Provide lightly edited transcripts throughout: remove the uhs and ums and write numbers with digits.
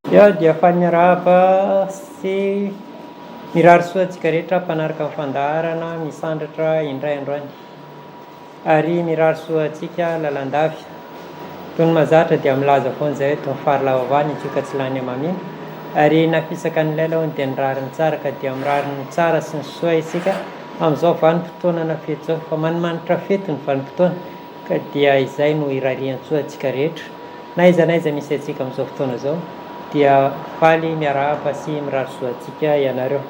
Ia dia faly miarahaba sy mirary soa antsika rehetra mpanaraka amin'ny fandaharana misandratra indray androany ary mirary soa antsika lalandavy toy ny mahazatra dia milaza foana izay hoe tofary lavavany itsoka tsy lany amaminy ary nafisaka ny lailahony dia nirary ny tsara ka dia mirary ny tsara sy ny soa isika amin'izao vanim-potoana na fety zao fa manimanitra fety ny vanim-potoana ka dia izay no irarian-tsoa antsika rehetra na iza misy antsika amin'izao fotoana zao dia faly miarahaba sy mirary soa antsika ianareo.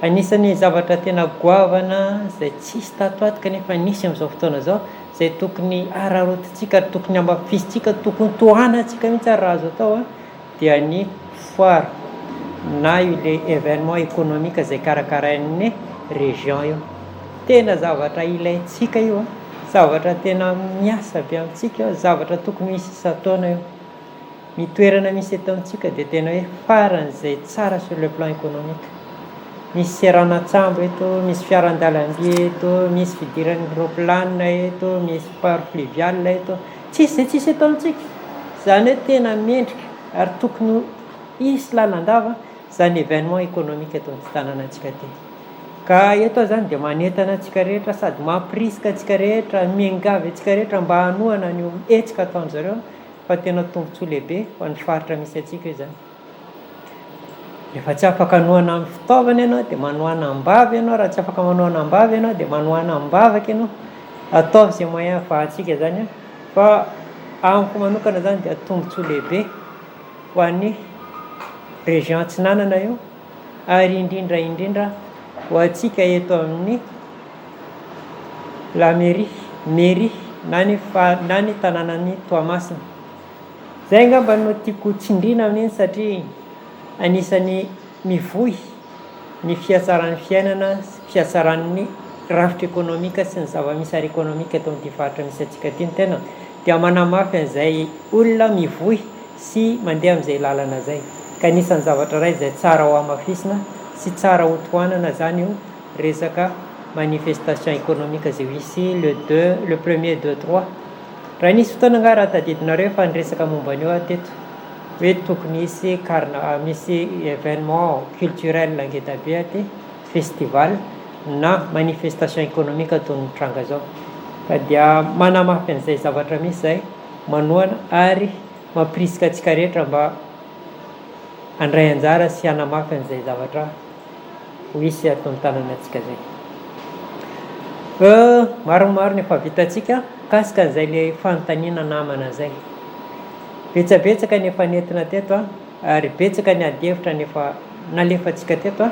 Anisan'ny zavatra tena goavana izay tsisy tatoato kanefa nisy amin'izao fotoana zao izay tokony ararotintsika, tokony amafisitsika, tokony tohanantsika mihitsy raha azo atao dia ny foire na io le événement économique izay karakarain'ny région io. Tena zavatra ilaintsika io zavatra tena miasa be amintsika io, zavatra tokony misy isa-taona io. Mitoerana misy eto amintsika dia tena hoe faran'izay tsara sur le plan économique. Misy seranatsambo eto, misy fiaran-dalamby eto, misy fidiran'ny roplanina eto, misy port fluvial eto, tsisy eto amintsika. Izany hoe tena mendrika ary tokony isy lalandava izany événement économique eto amin'ny tanànantsika ty. Ka eto zany dia manentana antsika rehetra sady mampirisika antsika rehetra, miangavy antsika rehetra mba hanohana ny hetsika ataon'zareo fa tena tombontsoa lehibe ho an'ny faritra misy antsika io zany. Rehefa tsy afaka hanohana amin'ny fitaovana ianao dia manohana ambavy ianao, raha tsy afaka manohana ambavy ianao dia manohana ambavaka ianao, ataovy izay moyen ahafahantsika zany fa amiko manokana zany dia tombontsoa lehibe ho an'ny région Atsinanana io ary indrindra ho antsika eto amin'ny la mairie na ny tanànan'ny Toamasina. Zay angamba no tiako tsindriana amin'iny satria anisan'ny mivohy ny fiatsaran'ny fiainana, fiatsaran'ny rafitra économique sy ny zava-misy ara économique eto amin'ity faritra misy antsika ity ny tena dia manamafy an'izay olona mivohy sy mandeha amin'izay lalana zay. Ka anisan'ny zavatra iray izay tsara ho amafisina sy tsara ho tohanana zany io resaka manifestation économique izay hisy le 1er 2 3. Raha nisy fotoana nga raha tadidinareo fa niresaka momba an'io teto hoe tokony misy événement culturel ngeda be aty, festival na manifestation économique toy ny tranga zao. Ka dia manamafy an'izay zavatra misy zay manohana ary mampirisika antsika rehetra mba handray anjara sy hanamafy an'izay zavatra ho hisy ato amin'ny tanànantsika zay. Maromaro ny efa vitantsika kasika an'izay le fanontaniana namana zay. Betsabetsaka ny efa nentina teto ary betsaka ny adihevitra ny efa nalefantsika teto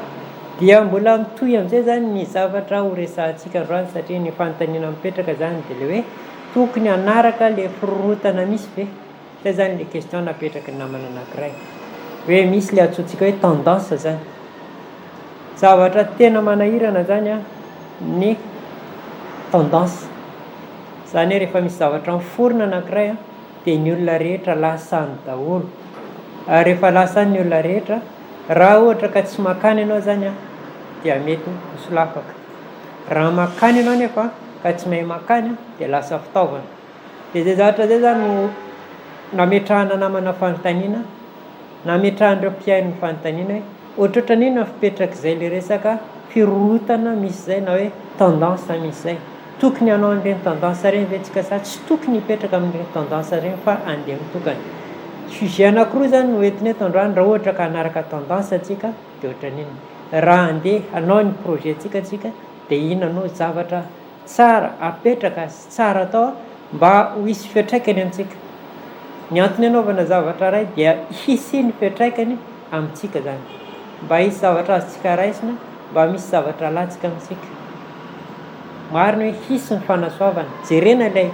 dia mbola mitohy amin'izay zany ny zavatra ho resahantsika androany satria ny fanontaniana mipetraka zany dia le hoe tokony hanaraka le firorotana misy ve. Zay zany le question napetraka ny namana anankiray hoe misy le antsointsika hoe tendance zany. Zavatra tena manahirana zany ny tendance. Zany hoe rehefa misy zavatra miforona anankiray dia ny olona rehetra lasany daholo. Ary rehefa lasany ny olona rehetra, raha ohatra ka tsy makany ianao zany dia mety hosolafaka. Raha makany ianao nefa ka tsy mahay makany dia lasa fitaovana. Dia zay zavatra zay zany no nametrahana namana fanontaniana, nametrahan'ireo mpiaino ny fanontaniana hoe ohatrohatra n'ino fipetraka izay le resaka firorotana misy zay na hoe tendance misy zay. Tokony hanao an'ireny tendance ireny ve tsika sa tsy tokony hipetraka amin'ireny tendance ireny fa andeha mitokana. Sujet anankiroa zany no entiny eto androany raha ohatra ka hanaraka tendance atsika dia ohatra n'inona. Raha andeha hanao ny projet tsika dia inona no zavatra tsara apetraka sy tsara atao mba ho hisy fiantraikany amintsika. Ny antony hanaovana zavatra iray dia hisy ny fiantraikany amintsika zany. Mba hisy zavatra azontsika raisina, mba misy zavatra alatsika amintsika. Marina hoe hisy ny fanasoavana, jerena ilay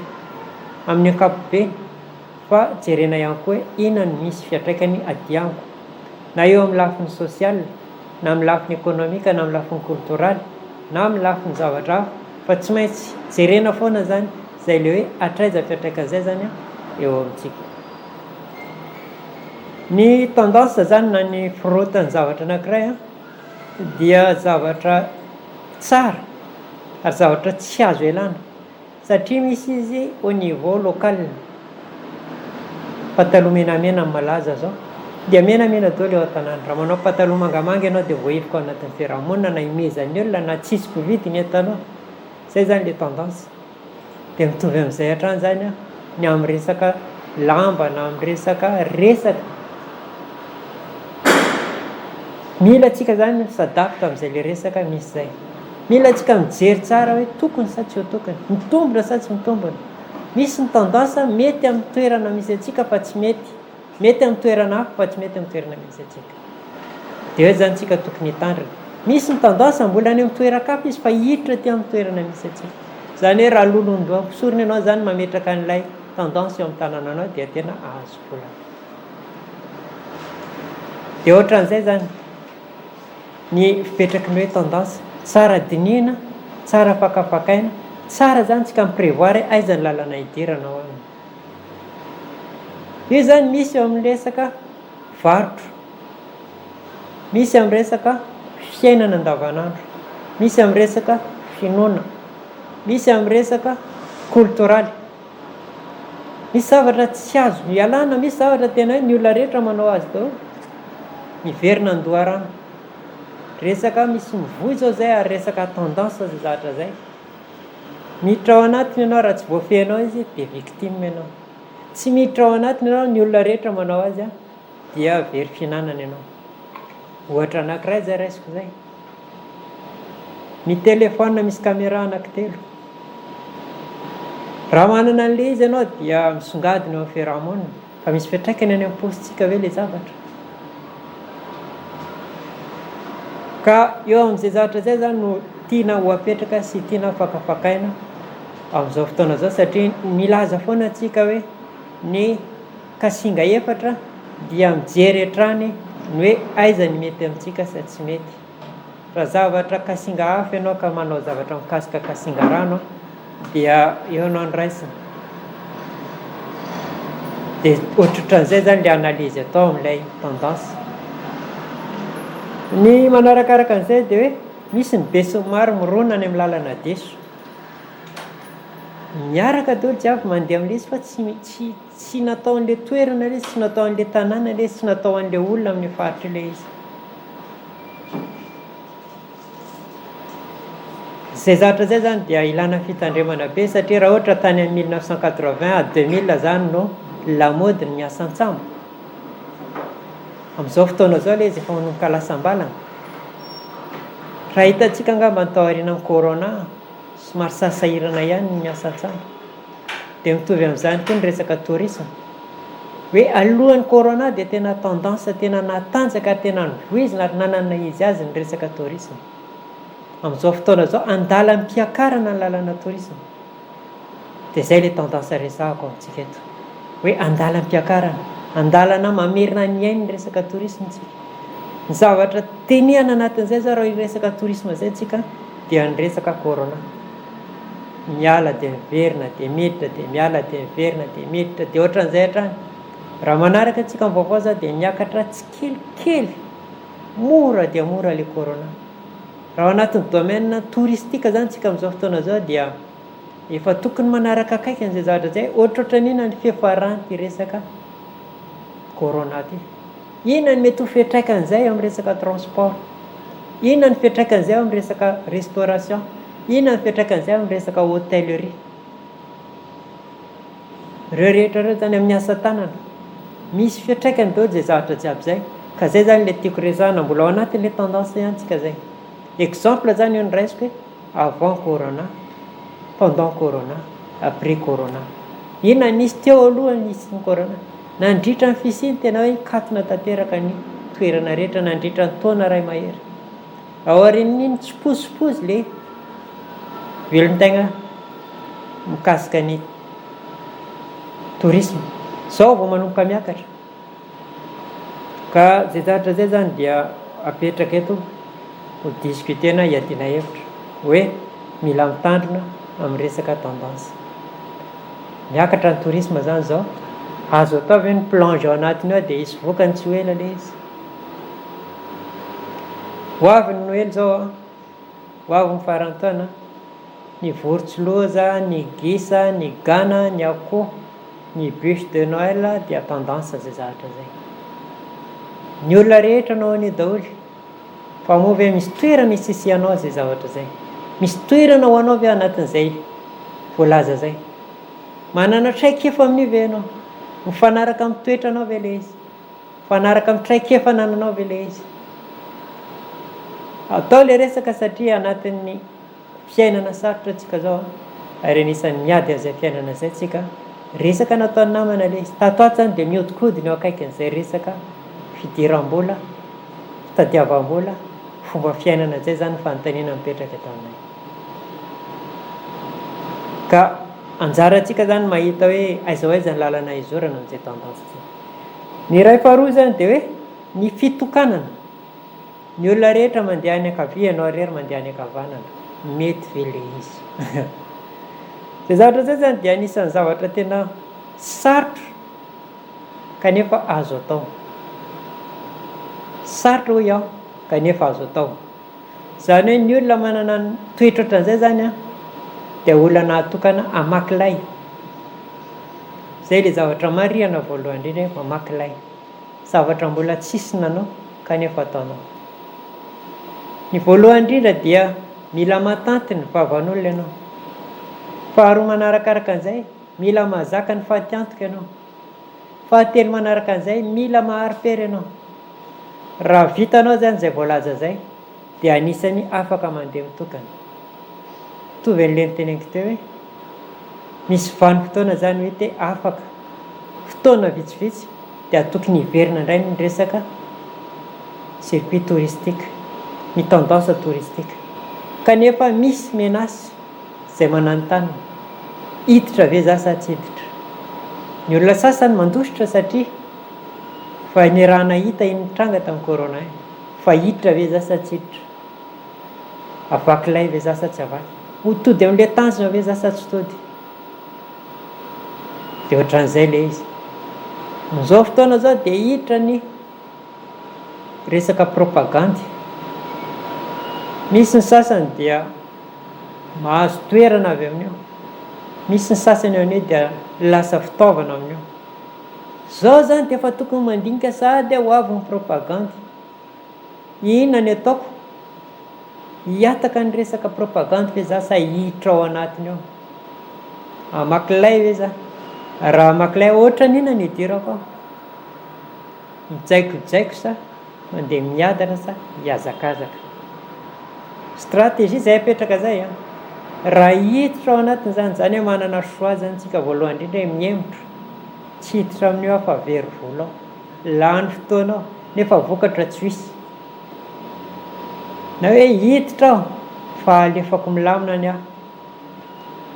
amin'ny ankapobeny fa jerena ihany koa hoe inona no misy fiantraikany aty amiko. Na eo amin'ny lafiny social, na amin'ny lafiny économique, na amin'ny lafiny culturel, na amin'ny lafiny zavatra hafa fa tsy maintsy jerena foana zany izay le hoe hatraiza fiantraikan'izay zany eo amintsika. Ny tendance zany na ny firotan'ny zavatra anankiray dia zavatra tsara ary zavatra tsy azo elana satria misy izy au niveau local. Pataloha menamena malaza zao dia menamena daholo eo an-tanàna. Raha manao pataloha mangamanga ianao dia voahivoko ao anatin'ny fiarahamonina na imezan'ny olona na tsisy Covid ny entanao. Zay zany le tendance. Dia mitovy amin'izay hatrany zany ny amin'ny resaka lamba na amin'ny resaka mila tsika zany sadapta amin'izay le resaka misy zay. Mila tsika mijery tsara hoe tokony sa tsy ho tokony, mitombona sa tsy mitombona. Misy ny tendance mety amin'ny toerana misy atsika fa tsy mety amin'ny toerana hafa fa tsy mety amin'ny toerana misy atsika. Dia hoe zany tsika tokony hitandrina. Misy ny tendance mbola any amin'ny toeran-kafa izy fa hiditra ty amin'ny toerana misy atsika. Zany hoe raha lolondoha fisorina ianao zany mametraka an'ilay tendance eo amin'ny tanànanao dia tena ahazo vola. Dia ohatran'izay zany ny fipetraky ny hoe tendance, tsara dinihana, tsara fakafakaina, tsara zany tsika miprevoir aiza ny lalana hidirana ao aminy. Io zany misy eo amin'ny resaka varotro, misy amin'ny resaka fiainana andavanandro, misy amin'ny resaka finoana, misy amin'ny resaka kultoraly. Misy zavatra tsy azo ialana, misy zavatra tena hoe ny olona rehetra manao azy daholo. Miverina andoharano. Resaka misy mivoy zao zay ary resaka tendance zay zavatra zay. Miditra ao anatiny ianao raha tsy voafehinao izy dia victime ianao. Tsy miditra ao anatiny ianao ny olona rehetra manao azy dia very finanana ianao. Ohatra anankiray zay raisiko zay. Ny telefona misy caméra anankitelo. Raha manana an'le izy ianao dia misongadina eo amin'ny fiarahamonina fa misy fiantraikany any amin'ny paozintsika hoe le zavatra. Ka eo amin'izay zavatra zay zany no tiana ho apetraka sy tiana fakafakaina amin'izao fotoana zao satria milaza foana antsika hoe ny kasinga efatra dia mijery hatrany ny hoe aiza ny mety amintsika sa tsy mety. Raha zavatra kasinga hafa ianao ka manao zavatra mikasika kasinga rano dia eo anao ny raisina. Dia ohatran'izay zany le analizy atao amin'ilay tendance. Ny manarakaraka an'izay dia hoe misy ny be sy ny maro mirona any amin'ny lalana deso. Miaraka daholo jiaby mandeha amin'ilay izy fa tsy natao an'ilay toerana ilay izy, tsy natao an'ilay tanàna ilay izy, tsy natao an'ilay olona amin'ny faritra ilay izy. Zay zavatra zay zany dia ilana fitandremana be satria raha ohatra tany amin'ny 1980 à 2000 zany no lamaody ny miasa an-tsambo. Amin'izao fotoana zao ilay izy efa manomboka lasambalana. Raha hitantsika angamba ny tao aoriana amin'ny corona somary sasahirana ihany ny miasa an-tsambo. Dia mitovy amin'izany koa ny resaka tourisme. Hoe alohan'ny corona dia tena tendance tena natanjaka tena novoizina ary nanana izy azy ny resaka tourisme. Amin'izao fotoana zao andala mpiakarana ny lalana tourisme. Dia zay le tendance resahako amintsika eto. Hoe andala mpiakarana, andalana mamerina ny ainy ny resaka tourisme tsika. Ny zavatra tenihana anatin'izay zao raha resaka tourisme zay tsika dia ny resaka corona. Miala dia miverina dia miditra dia miala dia miverina dia miditra dia ohatran'izay hatrany. Raha manaraka antsika amin'ny vaovao zao dia miakatra tsy kelikely, mora dia mora le corona. Raha anatin'ny domaine touristika zany tsika amin'izao fotoana zao dia efa tokony manaraka akaiky an'izay zavatra zay. Ohatran'inona ny fiafarany resaka corona ty. Inona ny mety ho fiantraikan'izay amin'ny resaka transport? Inona ny fiantraikan'izay amin'ny resaka restauration? Inona ny fiantraikan'izay amin'ny resaka hôtellerie? Ireo rehetra ireo zany amin'ny asa tanana. Misy fiantraikany daholo zay zavatra jiaby zay. Ka zay zany le tiako resahana mbola ao anatin'le tendance ihany tsika zay. Exemple zany eo ny raisiko hoe avant corona, pendant corona, après corona. Inona nisy teo alohan'ny nisy ny corona? Nandritra ny fisiny tena hoe katona tanteraka ny toerana rehetra, nandritra ny taona iray mahery. Aorian'iny tsy posipozy le velon-tegna mikasika ny tourisme. Zao vao manomboka miakatra. Ka zay zavatra zay zany dia apetraka eto ho discutena hiadiana hevitra hoe mila mitandrina amin'ny resaka tendance. Miakatra ny tourisme zany zao, azo atao hoe ny plonge ao anatiny ao dia hisy vokany tsy ho ela ilay izy. Ho avy ny Noely zao, ho avy ny farantaona, ny vorontsiloza, ny gisa, ny gana, ny akoho, ny bûche de Noël dia tendance zay zavatra zay. Ny olona rehetra anao any daholy fa moa ve misy toerana isisianao zay zavatra zay, misy toerana ho anao ve anatin'izay voalaza zay, manana traikefa amin'io ve ianao, mifanaraka amin'ny toetra anao ve le izy, mifanaraka amin'ny traikefa nananao ve le izy. Atao le resaka satria anatin'ny fiainana sarotra atsika zao ary anisan'ny miady azy fiainana izay tsika resaka nataony namana le izy. Tatoato zany dia mihodinkodiny eo akaikin'izay resaka fidiram-bola, fitadiavam-bola, fomba fiainana zay zany fanontaniana mipetraka eto aminay. Ka anjarantsika zany mahita hoe aiza ho aiza ny lalana izorana amin'izay tendance ity. Ny iray faharoa zany dia hoe ny fitokanana. Ny olona rehetra mandeha any ankavia, ianao rery mandeha any ankavanana, mety ve le izy. Zay zavatra zay zany dia anisan'ny zavatra tena sarotra kanefa azo atao. Sarotra hoy aho kanefa azo atao. Zany hoe ny olona manana ny toetra ohatran'izay zany dia olona nahatokana hamakilay. Zay le zavatra marihana voalohany indrindra hoe mamakilay. Zavatra mbola tsisy nanao kanefa ataonao. Ny voalohany indrindra dia mila matanty ny vavan'olona ianao. Faharoa manarakaraka an'izay mila mahazaka ny fahatiantoka ianao. Fahatelo manaraka an'izay mila mahari-pery ianao. Raha vitanao zany zay voalaza zay dia anisany afaka mandeha mitokana. Mitovy an'ilay niteneniko teo hoe misy vanim-potoana zany hoe te afaka fotoana vitsivitsy dia tokony hiverina indray ny resaka circuit touristique, ny tendance touristique. Kanefa misy menasy zay mananontany, hiditra ve za sa tsy hiditra. Ny olona sasany mandositra satria fa ny raha nahita iny tranga tamin'ny corona iny, fa hiditra ve za sa tsy hiditra, avakilay ve za sa tsy avaky, tody amin'ilay tanjona ve za sa tsy tody. Dia ohatran'izay le izy. Amin'izao fotoana zao dia hiditra ny resaka propagandy. Misy ny sasany dia mahazo toerana avy amin'io, misy ny sasany amin'io dia lasa fitaovana amin'io. Zao zany dia efa tokony mandinika sady ho avy ny propagandy. Inona ny ataoko? Hiataka ny resaka propagandy ve za sa hiditra ao anatiny ao? Hamakilay ve za? Raha hamakilay ohatra n'inona ny hidirako aho? Mijaikojaiko sa mandeha miadana sa hiazakazaka? Stratégie zay apetraka zay raha hiditra ao anatin'izany zany hoe manana choix zany tsika voalohany indrindra hoe miemotra, tsy hiditra amin'io aho fa very vola ao, lany fotoana ao nefa vokatra tsy hisy. Na hoe hiditra aho fa alefako milamina ny aho,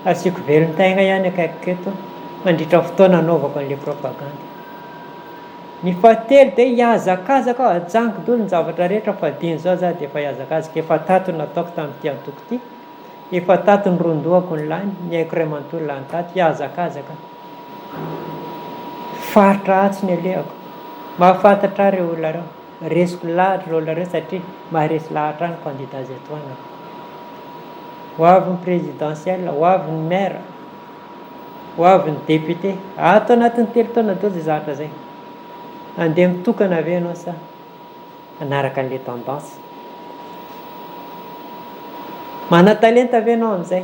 asiako velon-taigna ihany akaikiko eto mandritra fotoana anaovako an'ilay propagandy. Ny fahatelo dia hiazakazaka aho, hajanoko daholo ny zavatra rehetra fa diny zao za dia efa hiazakazaka, efa tato ny nataoko tamin'ity antoko ity, efa tato ny rondoako ny lany, ny haiko ray manontolo lany tato, hiazakazaka. Faritra atsy ny alehako, mahafantatra reo olona reo, resiko lahatra reo olona reo satria maharesy lahatra any candidat zay toanako. Ho avy ny présidentielle, ho avy ny maire, ho avy ny député, ato anatin'ny telo taona daholo zay zavatra zay. Andeha mitokana ve ianao sa manaraka an'ilay tendance? Mana-talenta ve ianao amin'izay?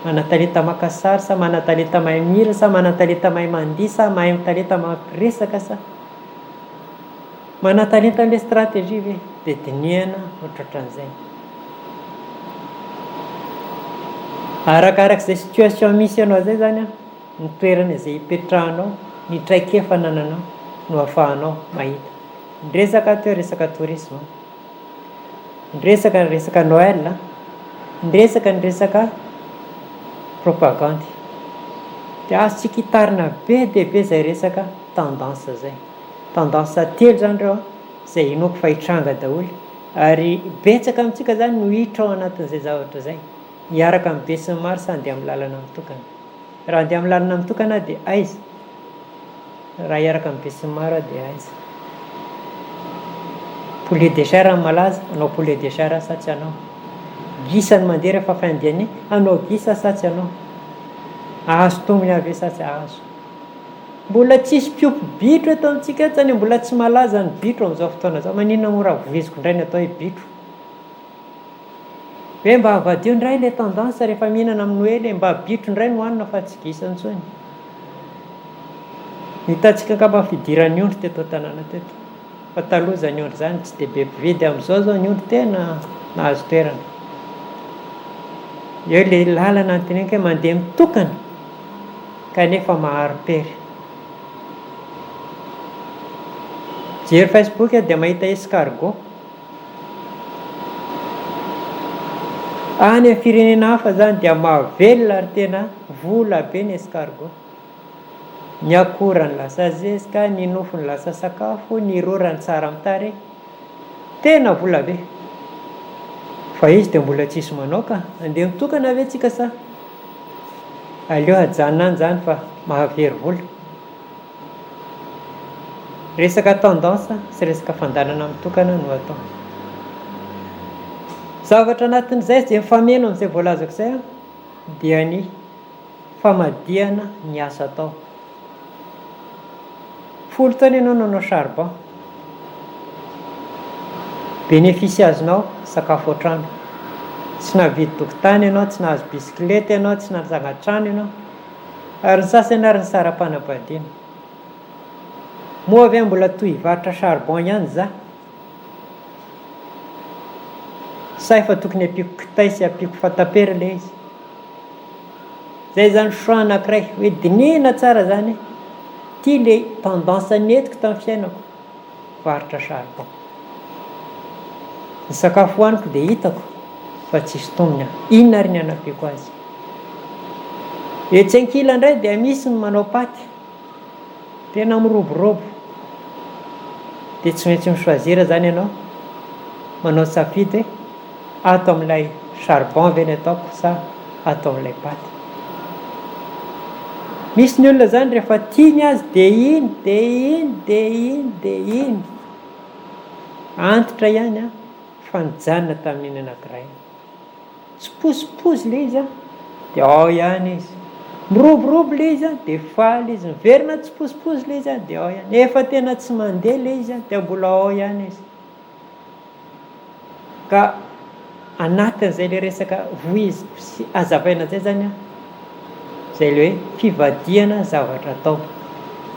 Mana-talenta maka sary sa mana-talenta mahay mihira sa mana-talenta mahay mandihy sa mahay-talenta mampiresaka sa mana-talenta an'ilay stratégie ve? Dia dinihana ohatrohatran'izay. Arakarak'izay situation misy ianao zay zany ny toerana izay hipetrahanao, ny traikefa nananao no ahafahanao mahita. Ny resaka teo resaka tourisme, ny resaka Noël, ny resaka propagandy. Dia azontsika hitarina be dia be zay resaka tendance zay. Tendance telo zany reo zay hinoko fa hitranga daholo ary betsaka amintsika zany no hiditra ao anatin'izay zavatra zay. Hiaraka amin'ny be sy ny maro sa andeha amin'ny lalana mitokana. Raha andeha amin'ny lalana mitokana dia aiza? Raha hiaraka amin'ny be sy ny maro dia aiza? Poulet de chair ny malaza, anao poulet de chair sa tsy anao? Gisa ny mandeha rehefa fandehan'ny anao gisa sa tsy anao? Ahazo tombony avy sa tsy ahazo? Mbola tsisy mpiompy bitro eto amintsika zany, mbola tsy malaza ny bitro amin'izao fotoana zao. Maninona mora voiziko indray ny atao hoe bitro? Hoe mba havadio indray ilay tendance rehefa mihinana amin'ny Noely, mba bitro indray no hanina fa tsy gisa intsony. Hitantsika angamba fidiran'ny ondry teto an-tanàna teto. Fa taloha zany ondry zany tsy dia be mpividy, amin'izao zao ny ondry tena nahazo toerana. Eo ilay lalana anteneniko hoe mandeha mitokana kanefa maharo-pery. Jery Facebook dia mahita escargot any amin'ny firenena hafa zany dia mahavelona ary tena vola be ny escargot. Ny akorany lasa zezika, ny nofony lasa sakafo, ny rorany tsara amin'ny tarehy, tena vola be. Fa izy dia mbola tsisy manao ka andeha mitokana ve tsika sa? Aleo hajanona any zany fa mahavery vola. Resaka tendance sy resaka fandanana mitokana no atao. Zavatra anatin'izay izay mifameno amin'izay voalazako izay dia ny famadihana ny asa atao. Folo taona ianao nanao charbon, bénéfice azonao sakafo an-trano. Tsy nahavidy tokotany ianao, tsy nahazo bisikileta ianao, tsy nahatsanga trano ianao, ary ny sasany ary ny saram-panambadiana. Moa avy mbola toy hivarotra charbon ihany za, sa efa tokony ampiko kitay sy ampiko fatapera ilay izy. Zay zany choix anankiray hoe dinihina tsara zany, tia ilay tendance netiko tamin'ny fiainako, varotra charbon. Ny sakafo hohaniko dia hitako fa tsisy tombony, inona ary ny anampiko azy. Etsenkila indray dia misy ny manao paty, tena miroborobo, dia tsy maintsy misoazira zany ianao, manao safidy hoe ato amin'ilay charbon ve ny ataoko sa ato amin'ilay paty. Misy ny olona zany rehefa tiany azy dia iny antitra ihany fa nijanona tamin'iny anankiray. Tsy posiposy ilay izy dia ao ihany izy, miroborobo ilay izy dia faly izy, miverina tsy posiposy ilay izy dia ao ihany, efa tena tsy mandeha ilay izy dia mbola ao ihany izy. Ka anatin'izay ilay resaka voiziko sy azavaina zay zany izay ilay hoe fivadihana zavatra atao.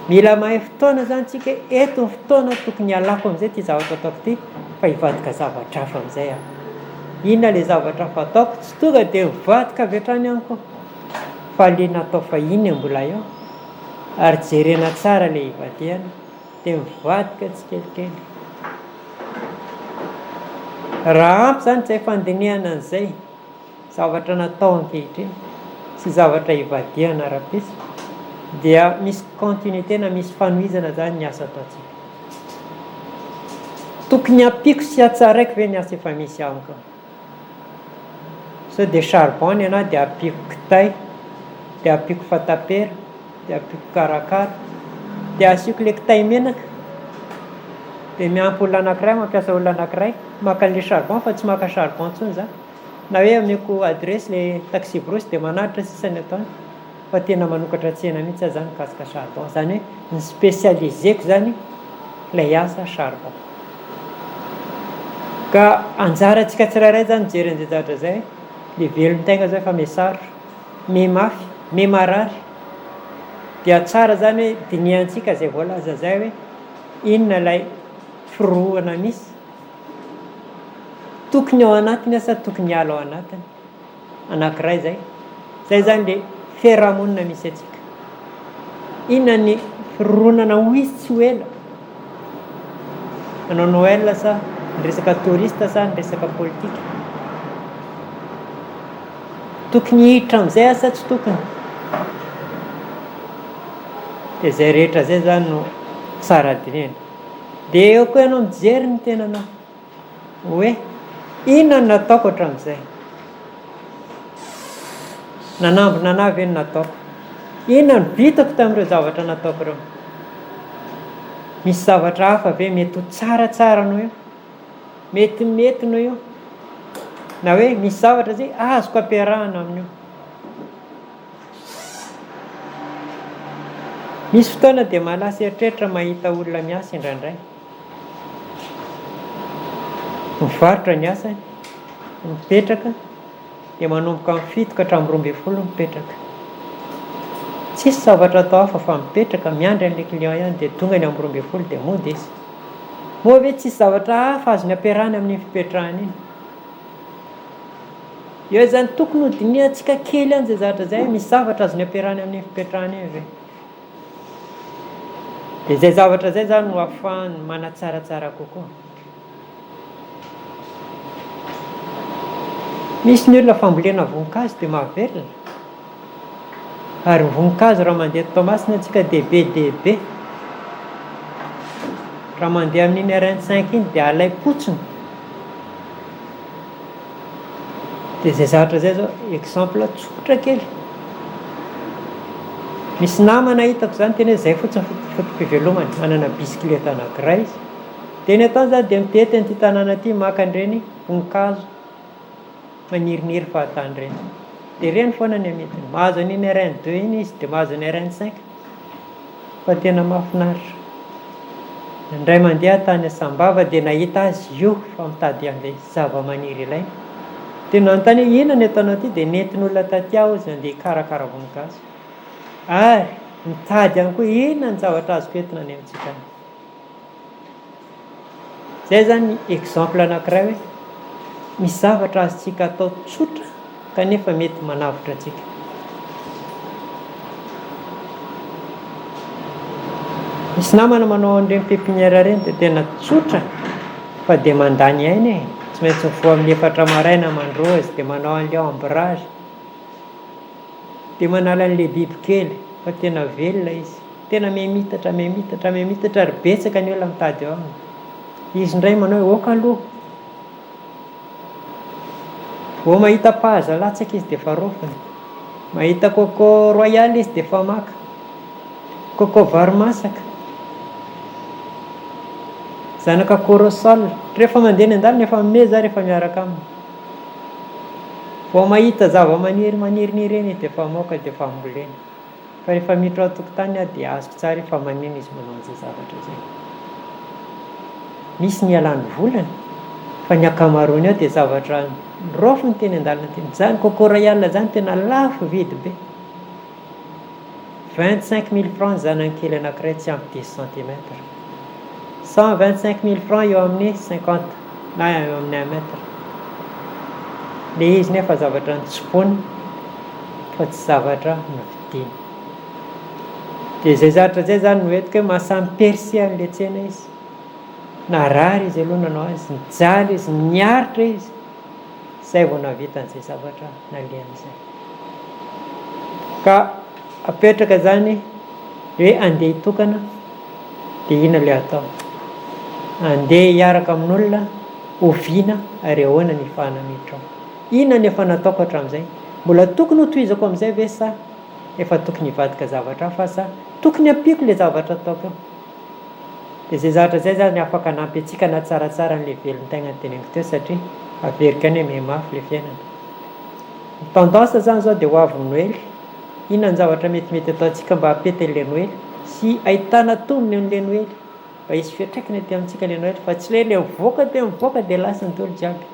Mila mahay fotoana zany tsika, eto ny fotoana tokony halako amin'izay ty zavatra ataoko ty, fa hivadika zavatra hafa amin'izay inona ilay zavatra hafa ataoko, tsy tonga dia mivadika avy hatrany ihany koa, fa ilay natao fahiny mbola eo, ary jerena tsara ilay hivadihana dia mivadika tsikelikely. Raha ampy zany tsy hay fandinihana an'izay zavatra natao ankehitriny sy zavatra hivadihana rapisy, dia misy continuité na misy fanohizana zany ny asa ataontsika. Tokony ampiko sy hatsaraiko ve ny asa efa misy amiko? So dia charbon ianao dia ampiko kitay, dia ampiko fatapera, dia ampiko karakara, dia asiako ilay kitay menaka, dia miampy olona anankiray, mampiasa olona anankiray maka ilay charbon fa tsy maka charbon intsony za, na hoe ameko adresy ilay taxi brosy dia manaritra sisany ataony, fa tena manokatra tsena mihitsy zany mikasika charbon, zany hoe ny spécialiseko zany ilay asa charbon. Ka anjarantsika tsirairay zany jeren'izay zavatra zay, le velon-tegna zay fa mihasarotra, mihamafy, mihamarary, dia tsara zany hoe dinihantsika zay voalaza zay hoe inona ilay firohana misy tokony ao anatiny asa tokony hiala ao anatiny, anankiray zay. Zay zany le fiarahamonina misy atsika. Inona ny firoronana ho izy tsy ho ela, manao Noël sa ny resaka touriste sa ny resaka politika, tokony hiditra amin'izay asa tsy tokony. Dia zay rehetra zay zany no tsara dinihana. Dia eo koa ianao mijery ny tenanao hoe inona no nataoko hatramin'izay, nanambona anah ve no nataoko, inona no vitako tamin'ireo zavatra nataoko ireo, misy zavatra hafa ve mety ho tsaratsara noho io, mety noho io, na hoe misy zavatra zay azoko ampiarahana amin'io. Misy fotoana dia mahalasa eritreritra mahita olona miasa indraindray. Mivarotra ny asany, mipetraka dia manomboka amin'ny 7 ka hatramin'ny 12 mipetraka. Tsisy zavatra atao hafa fa mipetraka miandry an'ilay client ihany dia tonga ny amin'ny 12 dia mody izy. Moa hoe tsisy zavatra hafa azony ampiarahana amin'ny fipetrahana iny. Eo zany tokony hodiniantsika kely any izay zavatra izay misy zavatra azony ampiarahana amin'ny fipetrahana iny ve. Dia izay zavatra izay zany no ahafahany manatsaratsara kokoa. Misy ny olona fambolena voninkazo dia mahavelona. Ary voninkazo raha mandeha Tomasina antsika dia be. Raha mandeha amin'iny R25 iny dia alay potsiny. Dia izay zavatra izay zao exemple tsotra kely. Misy namana hitako zany tena izay fotsiny fotom-pivelomany, manana bisikileta anankiray izy. Dia ny ataony zany dia mitety an'ity tanàna ity maka an'ireny voninkazo maniriniry fahatany ireny. Dia ireny foana ny amitiny. Mahazo an'iny RN2 iny izy dia mahazo ny RN5. Fa tena mahafinaritra. Indray mandeha tany Sambava dia nahita azy io fa mitady an'ilay zava-maniry ilay. Dia nanontany inona ny ataonao ity dia nentin'olona taty aho izy andeha hikarakara voninkazo. Ary mitady ihany koa inona ny zavatra azoko entina any amintsika. Izay zany exemple anankiray hoe misy zavatra azontsika atao tsotra kanefa mety manavotra antsika. Misy namana manao an'ireny pépinière ireny dia tena tsotra fa dia mandany aina e. Tsy maintsy mivoa amin'ny 4 maraina mandrozy dia manao an'ilay ombrage. Dia manala an'ilay biby kely fa tena velona izy. Tena mimitatra ary betsaka ny olona mitady ao. Izy indray manao hoe oka aloha. Vao mahita pahaza latsaka izy dia efa rofiny. Mahita coco royal izy dia efa maka. Coco vary masaka. Zanaka corosol. Rehefa mandeha ny andalina efa mimeza rehefa miaraka aminy. Vao mahita zava-maniry ireny izy dia efa moka dia efa ambolena. Fa rehefa miditra ao an-tokotany dia azoko tsara efa manina izy manao an'izay zavatra izay. Misy ny alany volany fa ny ankamaroany ao dia zavatra rofiny teny andalina teny. Zany coco royal zany tena lafo vidy be. 25 000 francs zanany kely anankiray tsy ampy 10 cm. 125 000 francs eo amin'ny 50 na eo amin'ny 1 mètre. Ilay izy nefa zavatra nitsipony fa tsy zavatra novidiny. Dia izay zavatra izay zany no hoentiko hoe mahasamy persy an'ilay tsena izy. Narary izy aloha nanao azy, nijaly izy, niaritra izy. Izay vao navita an'izay zavatra nalehan'izay. Ka apetraka zany hoe andeha hitokana dia ina ilay atao. Andeha hiaraka amin'olona, oviana ary ahoana ny fahana miditra ao. Inona ny efa nataoko hatramin'izay? Mbola tokony ho tohizako amin'izay ve sa efa tokony hivadika zavatra hafa sa tokony ampiako ilay zavatra ataoko eo? Dia izay zavatra izay zany afaka hanampy antsika na tsaratsara n'ilay velon-tegna ny teneniko teo satria averika any hoe mafy ilay fiainana. Ny tendance zany zao dia ho avy Noely. Inona ny zavatra metimety ataontsika mba hapeta ilay Noely sy ahitana tombony amin'ilay Noely mba hisy fiantraikany aty amintsika ilay Noely fa tsy ilay mivoaka dia lasa ny tolo jiaby.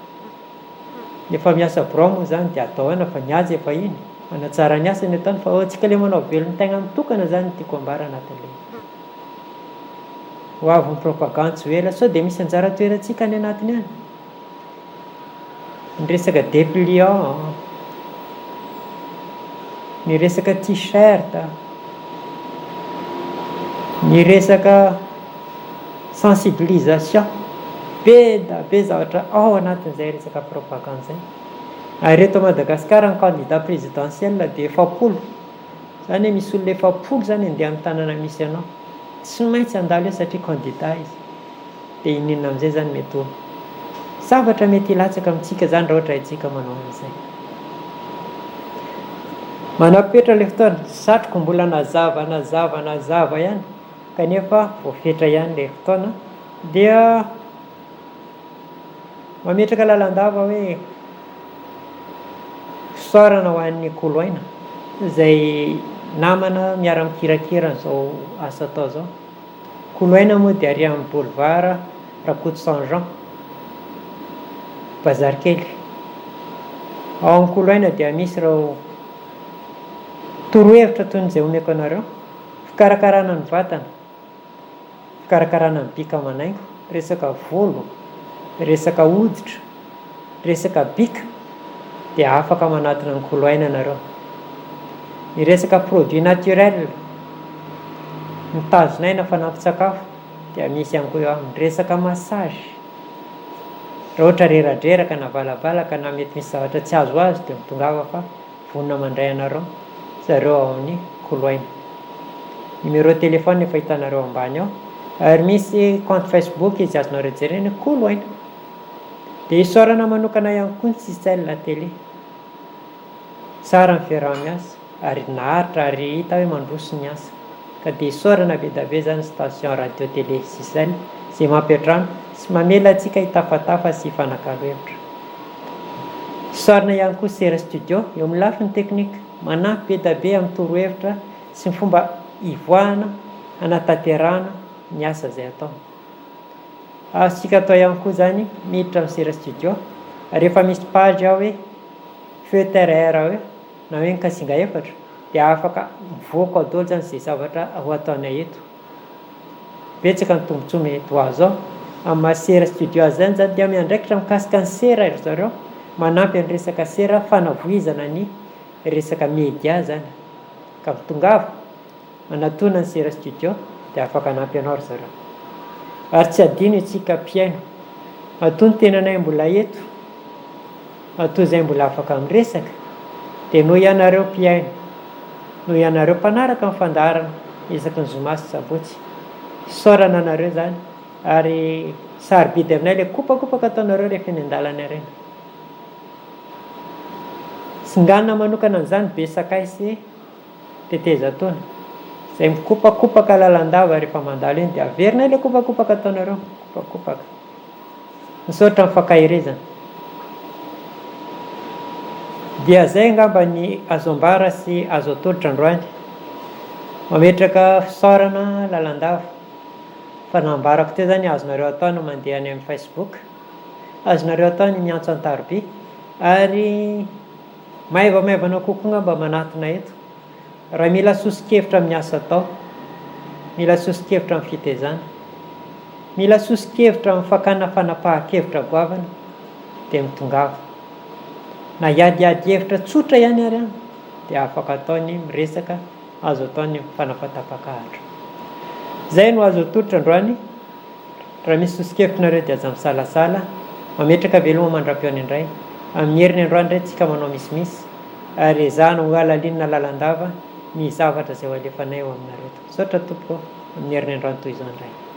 Efa miasa birao moa zany dia atao ana fa niazy efa iny. Manatsara ny asany ataony fa antsika ilay manao velon-tegna mitokana zany tiako ambara anatin'ilay. Ho avy ny propagande ela sao dia misy anjara toerantsika any anatiny any. Ny resaka dépliant, ny resaka t-shirt, ny resaka sensibilisation. Be zavatra ao anatin'izay resaka propagande zay. Ary eto Madagasikara ny candidat présidentiel dia 70. Zany hoe misy olona 70 zany andeha amin'ny tanàna misy anao. Tsy maintsy andalo eo satria candidat izy. Dia inona amin'izay zany mety ho zavatra mety hilatsaka amintsika zany raha ohatra itsika manao an'izay. Manapetra ilay fotoana, satroko mbola nazava ihany kanefa voafetra ihany ilay fotoana dia mametraka lalandava hoe fisaorana ho an'ny koloaina izay namana miara-mikirakira zao asa atao zao. Koloaina moa dia ary amin'ny boulevard Rakoto Saint-Jean, Bazarikely. Ao amin'ny Koloaina dia misy ireo torohevitra toy izay omeko anareo: fikarakarana ny vatana, fikarakarana ny bika manaingo, resaka volo, resaka hoditra, resaka bika, dia afaka manatona ny Koloaina anareo. Ny resaka produit naturel mitazonaina fanampin-tsakafo dia misy ihany koa amin'ny resaka massage. Raha ohatra reradreraka na valavalaka na mety misy zavatra tsy azo azy dia mitongava fa vonona mandray anareo zareo ao amin'ny Koloaina. Numéro téléphone efa hitanareo ambany ao, ary misy compte Facebook izy azonareo jerena Koloaina. Dia isaorana manokana ihany koa ny Sisel télé. Tsara ny fiaraha-miasa ary naharitra ary hita hoe mandroso ny asa, ka dia isaorana be dia be zany station radio télé Sisel izay mampiatrano sy mamela antsika hitafatafa sy hifanakalo-hevitra. Isaorana ihany koa Sera Studio eo amin'ny lafiny teknika, manampy be dia be amin'ny torohevitra sy ny fomba ivoahana hanatanterahana ny asa izay atao. Azontsika atao ihany koa zany miditra amin'ny Sera Studio rehefa misy page ao hoe feu terre hoe na hoe ny kasinga efatra, dia afaka mivoaka ao daholo zany izay zavatra ho ataonay eto. Betsaka ny tombontsoa mety ho azo ao amin'ny Sera Studio zany dia miandraikitra mikasika ny sera ry zareo, manampy ny resaka sera fanavoizana ny resaka média zany. Ka mitongava manatona ny Sera Studio dia afaka hanampy anao ry zareo. Ary tsy adino itsika mpiaino, matoa ny tenanay mbola eto, matoa izay mbola afaka miresaka, dia noho ianareo mpiaino, noho ianareo mpanaraka amin'ny fandaharana isaky ny zoma sy sabotsy, isaorana anareo zany ary sarobidy aminay ilay kopakopaka ataonareo rehefa eny an-dalana ireny. Singanina manokana an'izany be sakay sy teteza taona, izay mikopakopaka lalandava rehefa mandalo eny dia averina ilay kopakopaka ataonareo, kopakopaka misaotra amin'ny fakahirezana. Dia zay angamba ny azo ambara sy azo atolotra androany. Mametraka fisaorana lalandava. Fanambarako teo zany azonareo atao no mandeha any amin'ny Facebook, azonareo atao ny miantso an-taroby, ary maivamaivana kokoa ngamba manatona eto. Raha mila sosikevitra amin'ny asa atao, mila sosikevitra amin'ny fitezana, mila sosikevitra amin'ny fakana fanapahan-kevitra goavana, dia mitongava. Na iadiady hevitra tsotra ihany ary dia afaka ataony miresaka, azo ataony fanapatapakahatra. Zay no azo atolotra androany. Raha misy sosikevitrinareo dia aza misalasala, mametraka veloma mandram-peony indray. Amin'ny heriny androany indray tsika manao misimisy, ary ezahana ho alalinina lalandava ny zavatra izay ho alefanay ao aminareo. Misaotra tompoko amin'ny heriny androany toy izao indray.